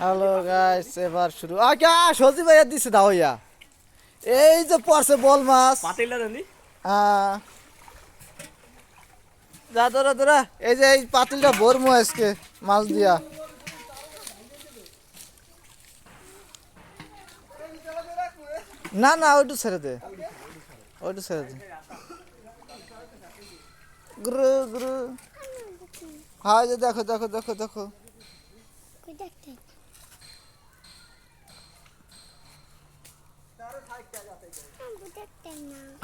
Hello guys, এবার শুরু আগে সজি ভাইয়া দিছে দাও ইয়া এই যে পড়ছে বল মাছ পাতিলটা দেনি আহ, যা ধরা ধরা এই যে এই পাতিলটা ভরমু আজকে মাছ দিয়া না না ওইটু ছেড়ে দে ওইটু ছেড়ে দে গুরু গুরু হ্যাঁ যে দেখো দেখো দেখো দেখো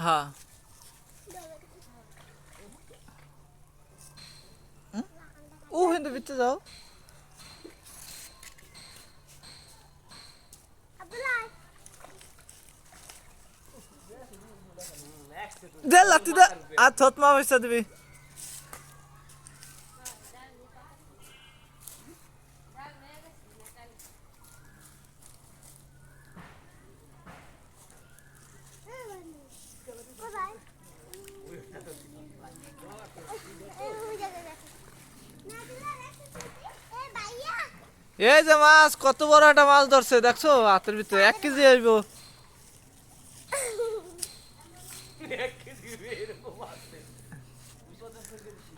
হ্যাঁ ও হিন্দু ভিতরে যাও দে লাতি দে আর থত মা পয়সা দিবি এই যে মাছ কত বড় একটা মাছ ধরছে দেখছো হাতের ভিতরে 1 কেজি আসবো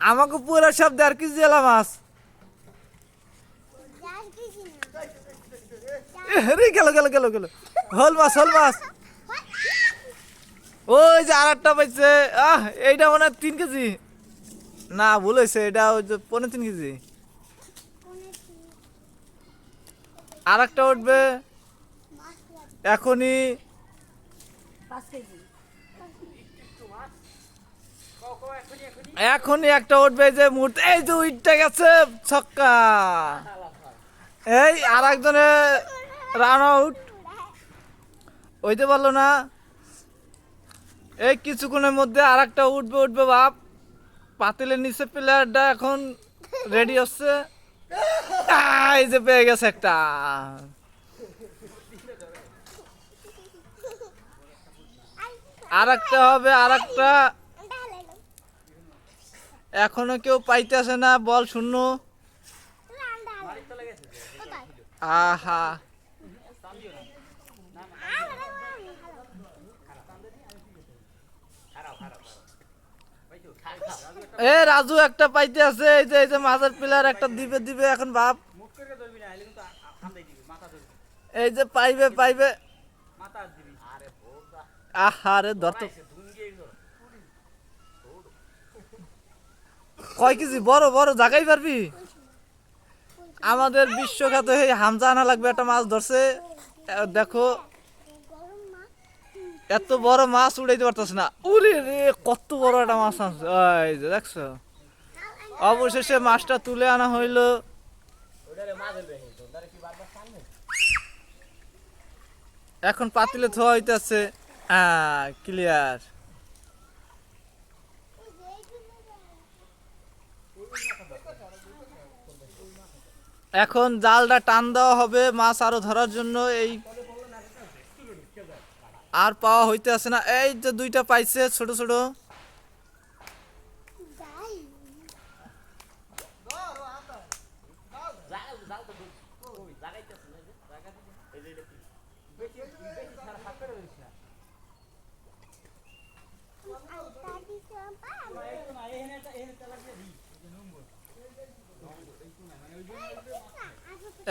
আমাকে পুরো সব 1.5 কেজি এলা মাছ রে গেল গেল গেল গেল হল মাছ হল মাছ ওই যে আরেকটা পাইছে এইটা মনে হয় 3 কেজি না ভুল হয়েছে এটা ওই যে 3.5 কেজি আরেকটা উঠবে এখনই এখনই একটা উঠবে যে মুহূর্তে এই যে উইটটা গেছে ছক্কা এই আর একজনে রান আউট হইতে পারলো না এই কিছুক্ষণের মধ্যে আর একটা উঠবে উঠবে বাপ পাতিলের নিচে প্লেয়ারটা এখন রেডি হচ্ছে এই যে পেয়ে গেছে একটা আর একটা হবে আর একটা এখনো কেউ পাইতেছে না বল শূন্য আহা এ রাজু একটা পাইতে আছে এই যে মাঝের প্লেয়ার একটা দিবে দিবে এখন বাপ এই যে পাইবে পাইবে আহারে ধরতো কয় কেজি বড় বড় জাগাই পারবি আমাদের বিশ্বখ্যাত এই হামজা আনা লাগবে একটা মাছ ধরছে দেখো এত বড় মাছ উড়াইতে পারতেছে না উরে রে কত বড় একটা মাছ আছে এই যে দেখছো অবশেষে মাছটা তুলে আনা হইলো এখন পাতিলে ধোয়া হইতেছে ক্লিয়ার এখন জালটা টান দেওয়া হবে মাছ আরো ধরার জন্য এই আর পাওয়া হইতে আছে না এই যে দুইটা পাইছে ছোট ছোট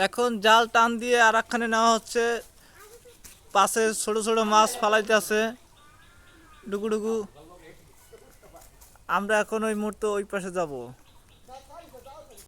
এখন জাল টান দিয়ে আর একখানে নেওয়া হচ্ছে পাশে ছোট ছোট মাছ ফালাইতে আছে ডুকু ডুকু আমরা এখন ওই মুহূর্তে ওই পাশে যাব।